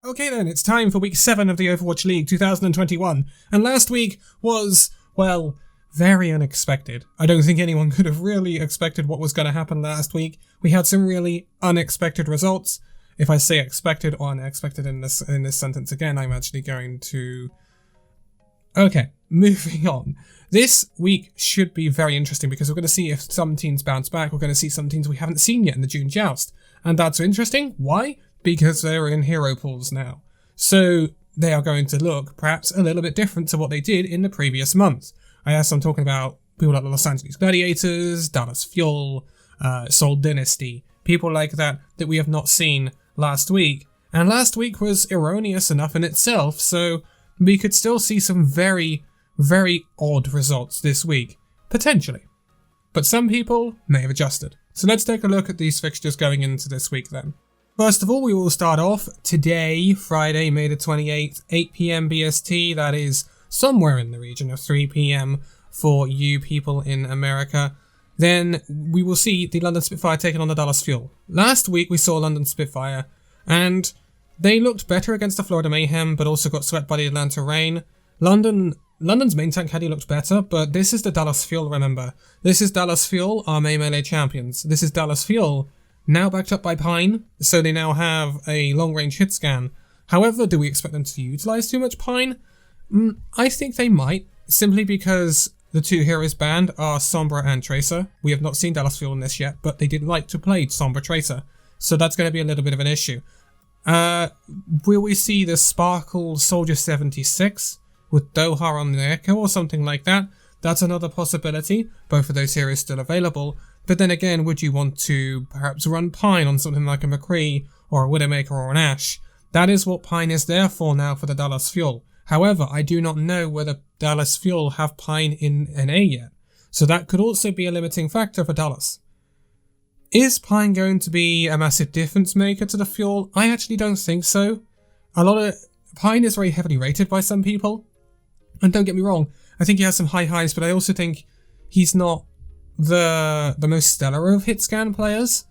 Okay then, it's time for week 7 of the Overwatch League 2021, and last week was, well, very unexpected. I don't think anyone could have really expected what was going to happen last week. We had some really unexpected results. If I say expected or unexpected in this sentence again, I'm actually going to... Okay, moving on. This week should be very interesting because we're going to see if some teams bounce back. We're going to see some teams we haven't seen yet in the June Joust. And that's interesting. Why? Because they're in hero pools now. So they are going to look perhaps a little bit different to what they did in the previous month. I'm talking about people like the Los Angeles Gladiators, Dallas Fuel, Seoul Dynasty, people like that we have not seen last week. And last week was erroneous enough in itself, so we could still see some very, very odd results this week. Potentially. But some people may have adjusted. So let's take a look at these fixtures going into this week then. First of all, we will start off today, Friday, May the 28th, 8 PM BST. That is somewhere in the region of 3 PM for you people in America. Then we will see the London Spitfire taking on the Dallas Fuel. Last week we saw London Spitfire, and they looked better against the Florida Mayhem, but also got swept by the Atlanta Rain. London's main tank Caddy looked better, but this is the Dallas Fuel, remember. This is Dallas Fuel, our main melee champions. This is Dallas Fuel, now backed up by Pine, so they now have a long-range hit scan. However, do we expect them to utilize too much Pine? I think they might, simply because the two heroes banned are Sombra and Tracer. We have not seen Dallas Fuel in this yet, but they did like to play Sombra Tracer, so that's going to be a little bit of an issue. Will we see the Sparkle Soldier 76 with Doha on the Echo or something like that? That's another possibility. Both of those heroes still available. But then again, would you want to perhaps run Pine on something like a McCree or a Widowmaker or an Ashe? That is what Pine is there for now for the Dallas Fuel. However, I do not know whether Dallas Fuel have Pine in NA yet. So that could also be a limiting factor for Dallas. Is Pine going to be a massive difference maker to the Fuel? I actually don't think so. Pine is very heavily rated by some people. And don't get me wrong, I think he has some high highs, but I also think he's not the most stellar of hit scan players.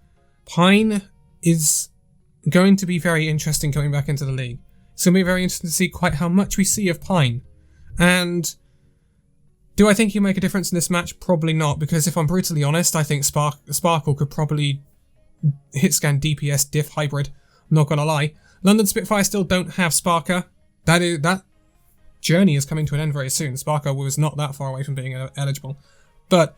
Pine is going to be very interesting coming back into the league. It's going to be very interesting to see quite how much we see of Pine. And do I think he'll make a difference in this match? Probably not, because if I'm brutally honest, I think Sparkle could probably hit scan DPS diff hybrid. I'm not going to lie. London Spitfire still don't have Sparker. That journey is coming to an end very soon. Sparker was not that far away from being eligible. But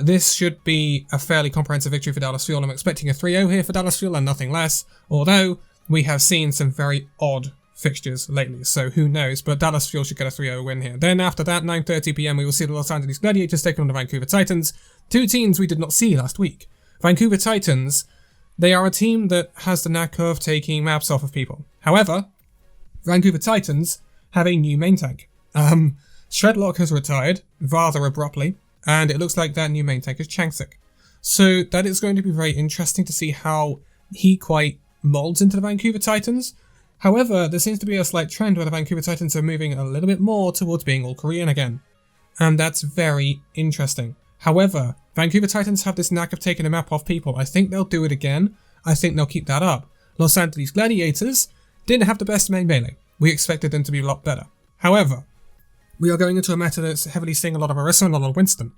this should be a fairly comprehensive victory for Dallas Fuel. I'm expecting a 3-0 here for Dallas Fuel and nothing less, although we have seen some very odd fixtures lately, so who knows, but Dallas Fuel should get a 3-0 win here. Then after that, 9:30 PM, we will see the Los Angeles Gladiators taking on the Vancouver Titans, two teams we did not see last week. Vancouver Titans, they are a team that has the knack of taking maps off of people. However, Vancouver Titans have a new main tank. Shredlock has retired, rather abruptly, and it looks like that new main tank is Changsik. So that is going to be very interesting to see how he quite molds into the Vancouver Titans. However, there seems to be a slight trend where the Vancouver Titans are moving a little bit more towards being all Korean again. And that's very interesting. However, Vancouver Titans have this knack of taking a map off people. I think they'll do it again. I think they'll keep that up. Los Angeles Gladiators didn't have the best main melee. We expected them to be a lot better. However, we are going into a meta that's heavily seeing a lot of Orisa and a lot of Winston.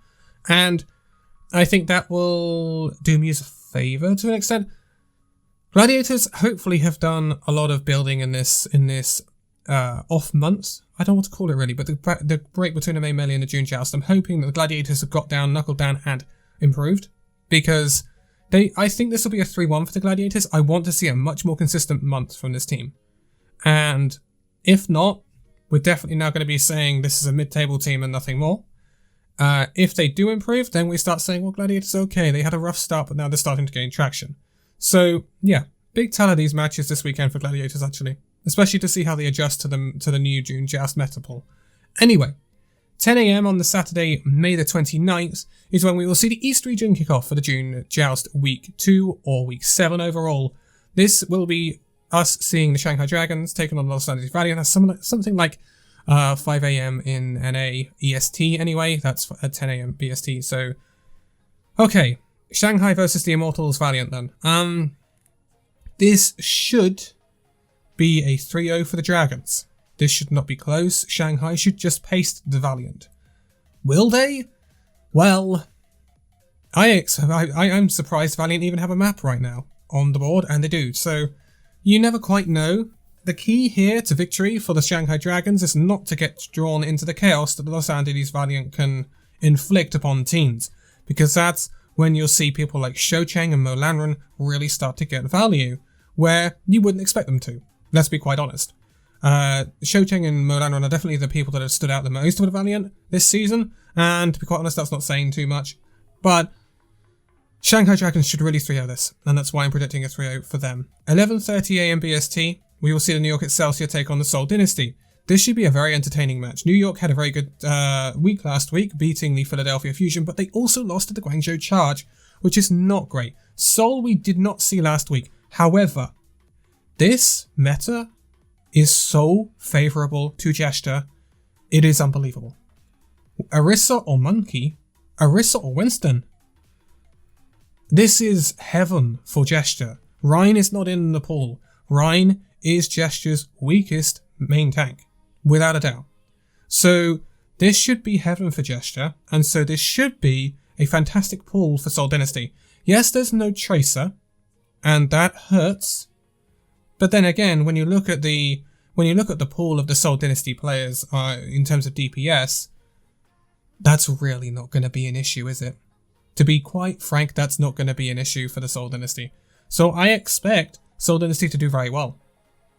And I think that will do Muse a favour to an extent. Gladiators hopefully have done a lot of building in this off month. I don't know what to call it really, but the break between the main melee and the June Joust. I'm hoping that the Gladiators have got down, knuckled down, and improved, because I think this will be a 3-1 for the Gladiators. I want to see a much more consistent month from this team, and if not, we're definitely now going to be saying this is a mid-table team and nothing more. If they do improve, then we start saying, well, Gladiators okay. They had a rough start, but now they're starting to gain traction. So, yeah, big tell of these matches this weekend for Gladiators, actually. Especially to see how they adjust to the new June Joust meta pool. Anyway, 10 AM on the Saturday, May the 29th, is when we will see the East region kick off for the June Joust Week 2, or Week 7 overall. This will be us seeing the Shanghai Dragons taking on the Los Angeles Valley, and that's something like 5 AM in NA EST anyway. That's at 10 AM BST, so... Okay. Shanghai versus the Immortals Valiant then. This should be a 3-0 for the Dragons. This should not be close. Shanghai should just paste the Valiant. Will they? Well, I'm surprised Valiant even have a map right now on the board, and they do. So you never quite know. The key here to victory for the Shanghai Dragons is not to get drawn into the chaos that the Los Angeles Valiant can inflict upon teams, because that's when you'll see people like Shocheng and Mo Lanren really start to get value, where you wouldn't expect them to. Let's be quite honest. Shocheng and Mo Lanren are definitely the people that have stood out the most for the Valiant this season, and to be quite honest, that's not saying too much. But Shanghai Dragons should really 3-0 this, and that's why I'm predicting a 3-0 for them. 11:30 AM BST, we will see the New York Excelsior take on the Seoul Dynasty. This should be a very entertaining match. New York had a very good week last week, beating the Philadelphia Fusion, but they also lost to the Guangzhou Charge, which is not great. Seoul we did not see last week. However, this meta is so favourable to Jester, it is unbelievable. Orisa or Monkey, Orisa or Winston. This is heaven for Jester. Rein is not in the pool. Rein is Jester's weakest main tank, without a doubt. So this should be heaven for Jester, and so this should be a fantastic pool for Seoul Dynasty. Yes, there's no Tracer, and that hurts. But then again, when you look at the pool of the Seoul Dynasty players in terms of DPS, that's really not going to be an issue, is it? To be quite frank, that's not going to be an issue for the Seoul Dynasty. So I expect Seoul Dynasty to do very well.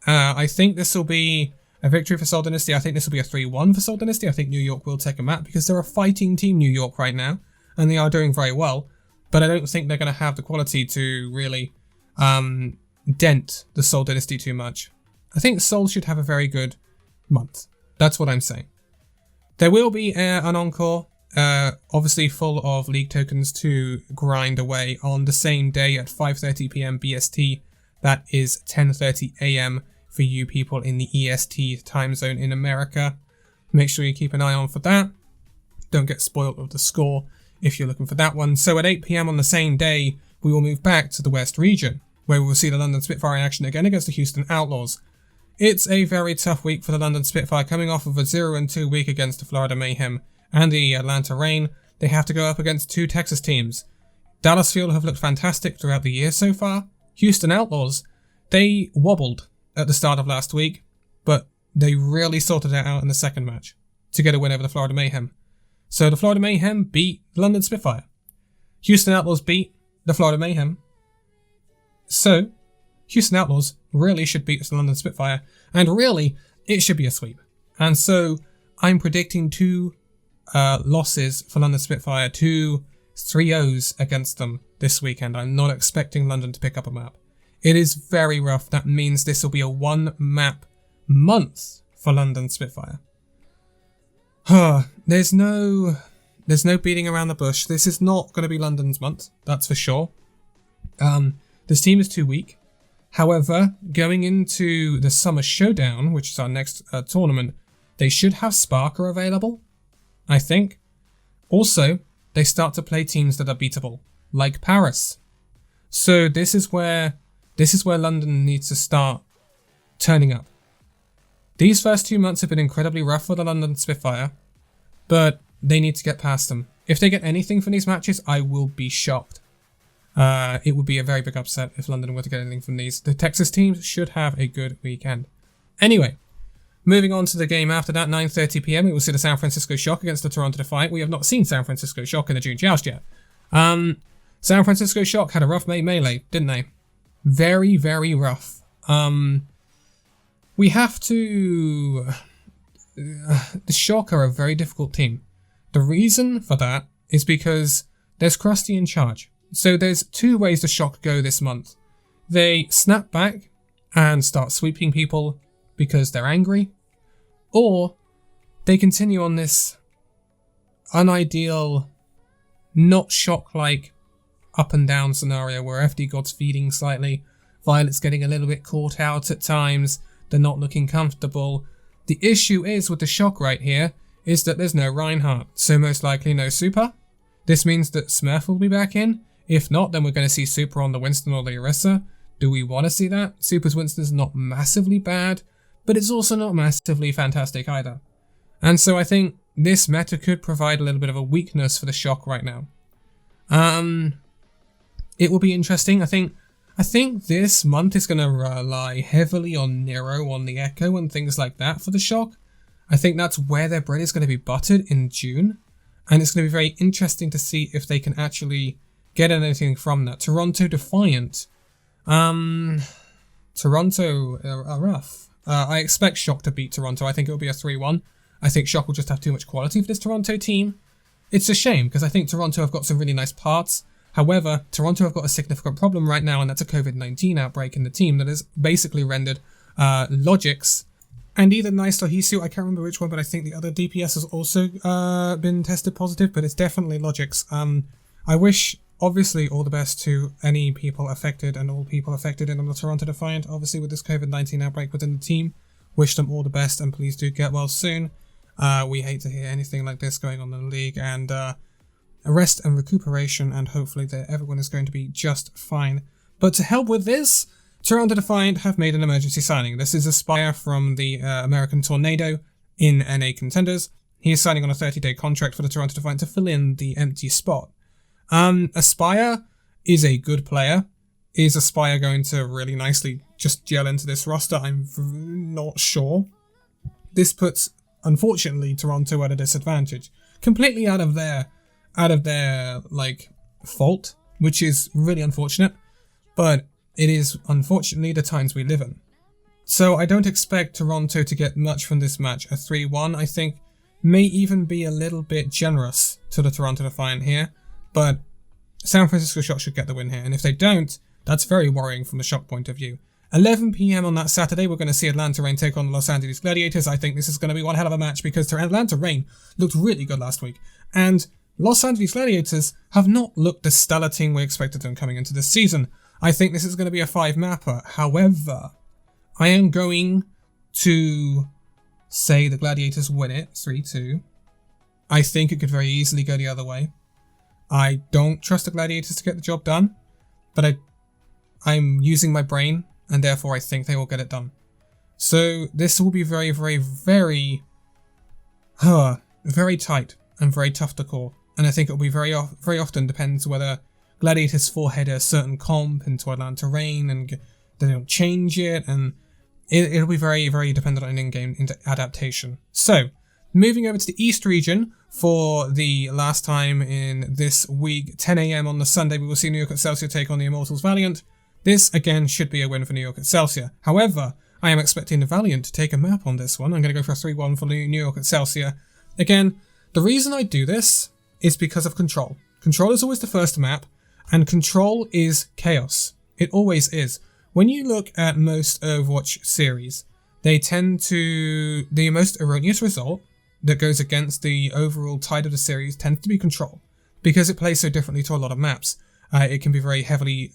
I think this will be a victory for Seoul Dynasty. I think this will be a 3-1 for Seoul Dynasty. I think New York will take a map because they're a fighting team, New York, right now, and they are doing very well. But I don't think they're going to have the quality to really dent the Seoul Dynasty too much. I think Seoul should have a very good month. That's what I'm saying. There will be an encore, obviously full of league tokens to grind away on the same day at 5:30 PM BST. That is 10:30 AM for you people in the EST time zone in America. Make sure you keep an eye on for that. Don't get spoiled with the score if you're looking for that one. So at 8 PM on the same day, we will move back to the West region, where we will see the London Spitfire in action again against the Houston Outlaws. It's a very tough week for the London Spitfire, coming off of a 0-2 week against the Florida Mayhem and the Atlanta Reign. They have to go up against two Texas teams. Dallas Fuel have looked fantastic throughout the year so far. Houston Outlaws, they wobbled at the start of last week, but they really sorted it out in the second match to get a win over the Florida Mayhem. So the Florida Mayhem beat the London Spitfire. Houston Outlaws beat the Florida Mayhem. So Houston Outlaws really should beat the London Spitfire, and really it should be a sweep. And so I'm predicting 2 losses for London Spitfire, 2 3-0s against them this weekend. I'm not expecting London to pick up a map. It is very rough. That means this will be a 1-map month for London Spitfire. There's no beating around the bush. This is not going to be London's month, that's for sure. This team is too weak. However, going into the Summer Showdown, which is our next tournament, they should have Sparker available, I think. Also, they start to play teams that are beatable, like Paris. So this is where London needs to start turning up. These first 2 months have been incredibly rough for the London Spitfire, but they need to get past them. If they get anything from these matches, I will be shocked. It would be a very big upset if London were to get anything from these. The Texas teams should have a good weekend. Anyway, moving on to the game after that, 9:30 PM, we will see the San Francisco Shock against the Toronto Defiant. We have not seen San Francisco Shock in the June Joust yet. San Francisco Shock had a rough melee, didn't they? Very, very rough. We have to... the Shock are a very difficult team. The reason for that is because there's Krusty in charge. So there's 2 ways the Shock go this month. They snap back and start sweeping people because they're angry, or they continue on this unideal, not Shock-like up and down scenario where FD God's feeding slightly, Violet's getting a little bit caught out at times, they're not looking comfortable. The issue is with the Shock right here is that there's no Reinhardt, so most likely no Super. This means that Smurf will be back in. If not, then we're going to see Super on the Winston or the Orisa. Do we want to see that? Supers Winston's not massively bad, but it's also not massively fantastic either. And so I think this meta could provide a little bit of a weakness for the Shock right now. It will be interesting. I think this month is going to rely heavily on Nero, on the Echo and things like that for the Shock. I think that's where their bread is going to be buttered in June. And it's going to be very interesting to see if they can actually get anything from that. Toronto Defiant. Toronto are rough. I expect Shock to beat Toronto. I think it'll be a 3-1. I think Shock will just have too much quality for this Toronto team. It's a shame, because I think Toronto have got some really nice parts. However, Toronto have got a significant problem right now, and that's a COVID-19 outbreak in the team that has basically rendered Logix and either Nice or Hisu, I can't remember which one, but I think the other DPS has also been tested positive, but it's definitely Logix. I wish, obviously, all the best to any people affected and all people affected in the Toronto Defiant, obviously with this COVID-19 outbreak within the team. Wish them all the best, and please do get well soon. We hate to hear anything like this going on in the league, and rest and recuperation, and hopefully everyone is going to be just fine. But to help with this, Toronto Defiant have made an emergency signing. This is Aspire from the American Tornado in NA Contenders. He is signing on a 30-day contract for the Toronto Defiant to fill in the empty spot. Aspire is a good player. Is Aspire going to really nicely just gel into this roster? I'm not sure. This puts, unfortunately, Toronto at a disadvantage. Completely out of their like fault, which is really unfortunate. But it is unfortunately the times we live in. So I don't expect Toronto to get much from this match. A 3-1, I think, may even be a little bit generous to the Toronto Defiant here. But San Francisco Shock should get the win here. And if they don't, that's very worrying from the Shock point of view. 11 PM on that Saturday, we're going to see Atlanta Reign take on the Los Angeles Gladiators. I think this is going to be one hell of a match because Atlanta Reign looked really good last week. And Los Angeles Gladiators have not looked the stellar team we expected them coming into this season. I think this is going to be a 5-mapper. However, I am going to say the Gladiators win it 3-2. I think it could very easily go the other way. I don't trust the Gladiators to get the job done, but I'm using my brain, and therefore I think they will get it done. So this will be very, very, very, very tight and very tough to call. And I think it will be very often depends whether Gladiators forehead a certain comp into Atlanta Reign and they don't change it, and it'll be very, very dependent on in-game adaptation. So, moving over to the East region for the last time in this week, 10 AM on the Sunday, we will see New York Excelsior take on the Immortals Valiant. This, again, should be a win for New York Excelsior. However, I am expecting the Valiant to take a map on this one. I'm going to go for a 3-1 for New York Excelsior. Again, the reason I do this is because of Control. Control is always the first map, and Control is chaos. It always is. When you look at most Overwatch series, they tend to... the most erroneous result that goes against the overall tide of the series tends to be Control, because it plays so differently to a lot of maps. It can be very heavily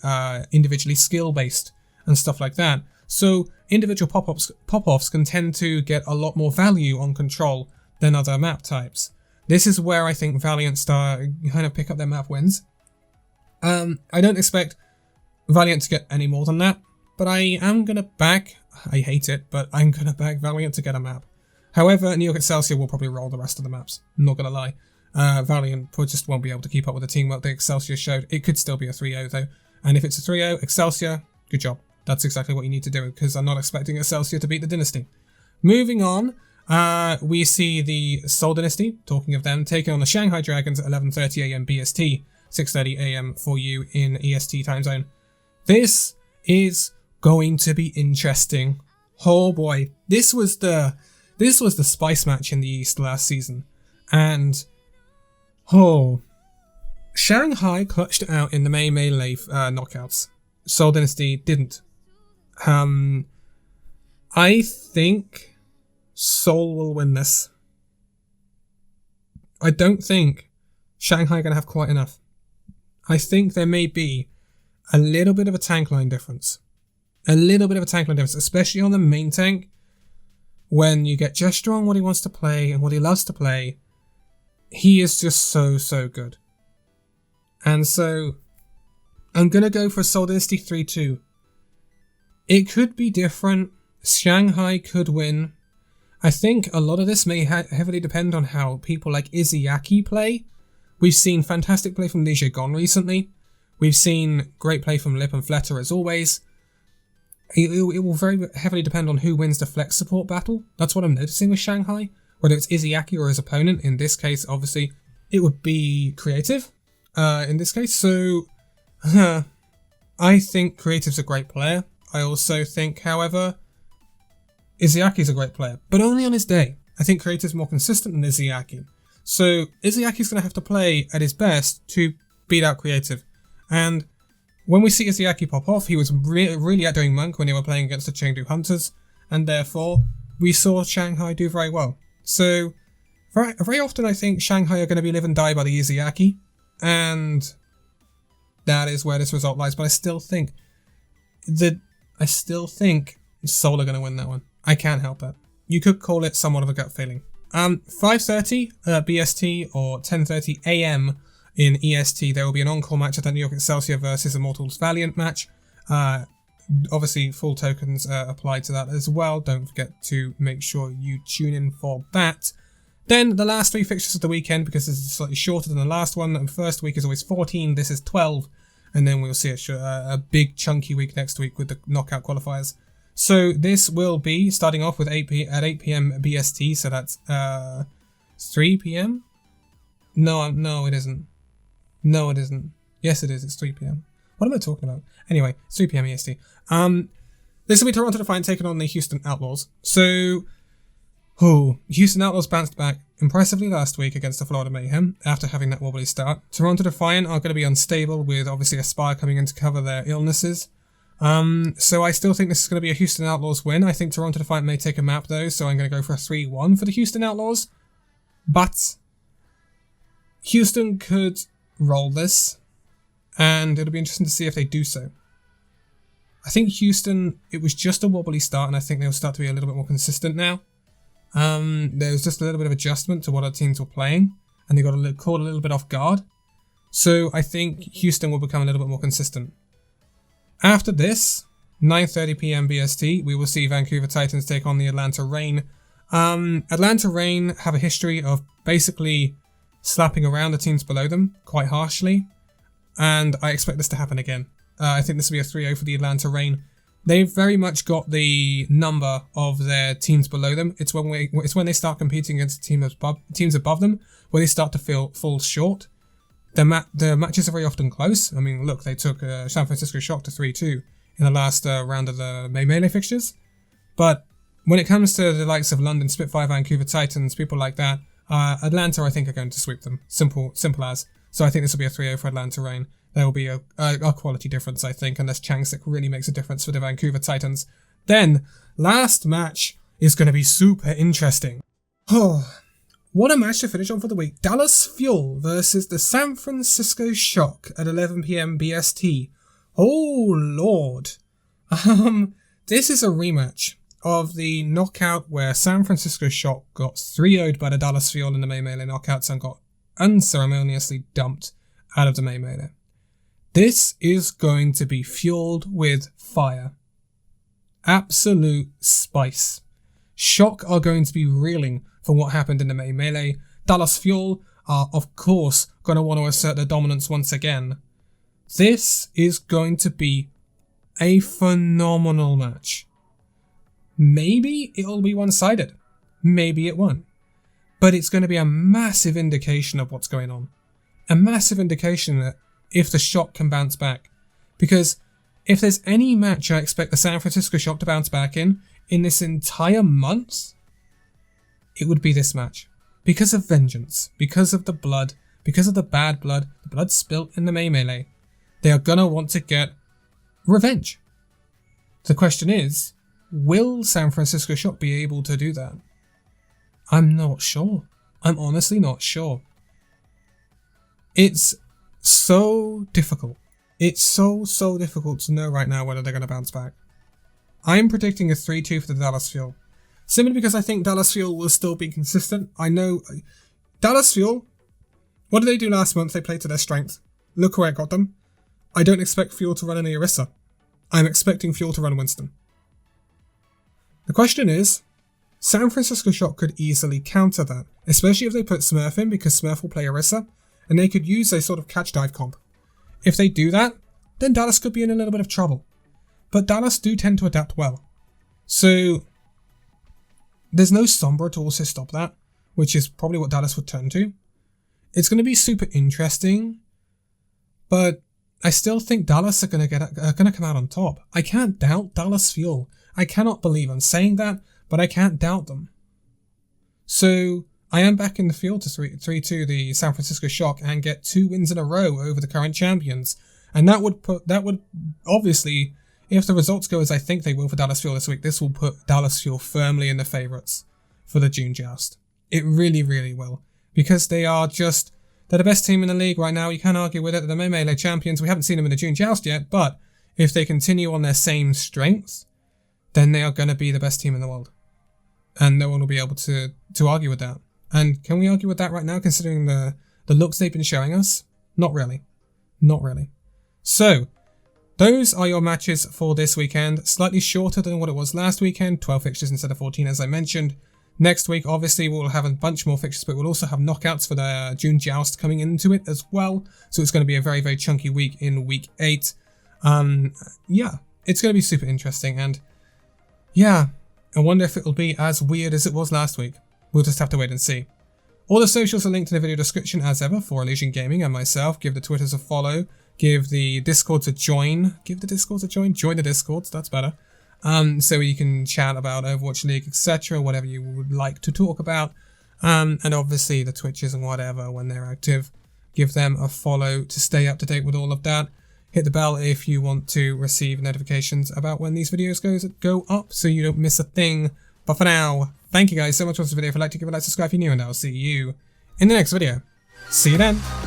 individually skill-based and stuff like that. So individual pop-offs can tend to get a lot more value on Control than other map types. This is where I think Valiant kind of pick up their map wins. I don't expect Valiant to get any more than that, but I am going to back... I hate it, but I'm going to back Valiant to get a map. However, New York Excelsior will probably roll the rest of the maps. I'm not going to lie. Valiant just won't be able to keep up with the teamwork that Excelsior showed. It could still be a 3-0 though. And if it's a 3-0, Excelsior, good job. That's exactly what you need to do, because I'm not expecting Excelsior to beat the Dynasty. Moving on, we see the Seoul Dynasty, talking of them, taking on the Shanghai Dragons at 11:30 AM BST, 6:30 AM for you in EST time zone. This is going to be interesting. Oh boy, this was the spice match in the East last season, and Shanghai clutched it out in the May knockouts. Seoul Dynasty didn't. I think Seoul will win this. I don't think Shanghai are going to have quite enough. I think there may be a little bit of a tank line difference. Especially on the main tank. When you get Gesture on what he wants to play and what he loves to play, he is just so good. And so, I'm going to go for a Seoul Dynasty 3-2. It could be different. Shanghai could win. I think a lot of this may heavily depend on how people like Izzyaki play. We've seen fantastic play from Ligia Gon recently. We've seen great play from Lip and Fletter as always. It will very heavily depend on who wins the flex support battle. That's what I'm noticing with Shanghai. Whether it's Izzyaki or his opponent. In this case, obviously, it would be Creative. In this case, so I think Creative's a great player. I also think, however, Izziaki's a great player, but only on his day. I think Creative's more consistent than Izzyaki. So Izziaki's going to have to play at his best to beat out Creative. And when we see Izzyaki pop off, he was really outdoing Monk when they were playing against the Chengdu Hunters, and therefore we saw Shanghai do very well. So very often I think Shanghai are going to be live and die by the Izzyaki, and that is where this result lies. But I still think Seoul are going to win that one. I can't help that. You could call it somewhat of a gut feeling. 5:30 BST or 10:30 AM in EST, there will be an encore match at the New York Excelsior versus Immortals Valiant match. Obviously, full tokens apply to that as well. Don't forget to make sure you tune in for that. Then the last 3 fixtures of the weekend, because this is slightly shorter than the last one. The first week is always 14, this is 12. And then we'll see a big chunky week next week with the knockout qualifiers. So this will be starting off with 8 p.m. BST, so that's 3 p.m? No, it isn't. No, it isn't. Yes, it is. It's 3 p.m. What am I talking about? Anyway, it's 3 p.m. EST. This will be Toronto Defiant taking on the Houston Outlaws. So, Houston Outlaws bounced back impressively last week against the Florida Mayhem after having that wobbly start. Toronto Defiant are going to be unstable with obviously Aspire coming in to cover their illnesses. So I still think this is going to be a Houston Outlaws win. I think Toronto Defiant may take a map though, so I'm going to go for a 3-1 for the Houston Outlaws. But Houston could roll this, and it'll be interesting to see if they do so. I think Houston, it was just a wobbly start, and I think they'll start to be a little bit more consistent now. There was just a little bit of adjustment to what our teams were playing, and they got caught a little bit off guard. So I think Houston will become a little bit more consistent. After this, 9:30 p.m. BST, we will see Vancouver Titans take on the Atlanta Reign. Atlanta Reign have a history of basically slapping around the teams below them quite harshly, and I expect this to happen again. I think this will be a 3-0 for the Atlanta Reign. They've very much got the number of their teams below them. It's when they start competing against teams above them where they start to fall short. The matches are very often close. I mean, look, they took San Francisco Shock to 3-2 in the last round of the Melee fixtures. But when it comes to the likes of London, Spitfire, Vancouver Titans, people like that, Atlanta, I think, are going to sweep them. Simple as. So I think this will be a 3-0 for Atlanta Reign. There will be a quality difference, I think, unless Changsik really makes a difference for the Vancouver Titans. Then, last match is going to be super interesting. Oh, what a match to finish on for the week. Dallas Fuel versus the San Francisco Shock at 11 p.m. BST. Oh, Lord. This is a rematch of the knockout where San Francisco Shock got 3-0'd by the Dallas Fuel in the May Melee knockouts and got unceremoniously dumped out of the May Melee. This is going to be fueled with fire. Absolute spice. Shock are going to be reeling from what happened in the May Melee. Dallas Fuel are, of course, going to want to assert their dominance once again. This is going to be a phenomenal match. Maybe it'll be one-sided. Maybe it won't. But it's going to be a massive indication of what's going on. A massive indication that if the Shock can bounce back. Because if there's any match I expect the San Francisco Shock to bounce back in this entire month, it would be this match. Because of vengeance, because of the blood, because of the bad blood, the blood spilt in the May Melee, they are gonna want to get revenge. The question is, will San Francisco Shock be able to do that? I'm not sure. I'm honestly not sure. It's so difficult. It's so difficult to know right now whether they're going to bounce back. I'm predicting a 3-2 for the Dallas Fuel. Simply because I think Dallas Fuel will still be consistent. I know Dallas Fuel, what did they do last month? They played to their strength. Look where it got them. I don't expect Fuel to run any Orisa. I'm expecting Fuel to run Winston. The question is, San Francisco Shock could easily counter that, especially if they put Smurf in, because Smurf will play Orisa, and they could use a sort of catch dive comp. If they do that, then Dallas could be in a little bit of trouble. But Dallas do tend to adapt well. So there's no Sombra to also stop that, which is probably what Dallas would turn to. It's going to be super interesting, but I still think Dallas are going to come out on top. I can't doubt Dallas Fuel. I cannot believe I'm saying that, but I can't doubt them. So I am back in the field to 3-2 the San Francisco Shock and get 2 wins in a row over the current champions. And that would obviously, if the results go as I think they will for Dallas Fuel this week, this will put Dallas Fuel firmly in the favourites for the June Joust. It really, really will. Because they're the best team in the league right now. You can't argue with it. They're the Melee champions. We haven't seen them in the June Joust yet, but if they continue on their same strength, then they are going to be the best team in the world. And no one will be able to argue with that. And can we argue with that right now, considering the looks they've been showing us? Not really. Not really. So, those are your matches for this weekend. Slightly shorter than what it was last weekend. 12 fixtures instead of 14, as I mentioned. Next week, obviously, we'll have a bunch more fixtures, but we'll also have knockouts for the June Joust coming into it as well. So it's going to be a very, very chunky week in week 8. Yeah, it's going to be super interesting. And yeah, I wonder if it'll be as weird as it was last week. We'll just have to wait and see. All the socials are linked in the video description as ever for Elysian Gaming and myself. Give the Twitters a follow. Give the Discords a join. Join the Discords, that's better. So you can chat about Overwatch League, etc., whatever you would like to talk about. And obviously the Twitches and whatever, when they're active, give them a follow to stay up to date with all of that. Hit the bell if you want to receive notifications about when these videos go up, so you don't miss a thing. But for now, thank you guys so much for this video. If you'd like to give a like, subscribe if you're new, and I'll see you in the next video. See you then.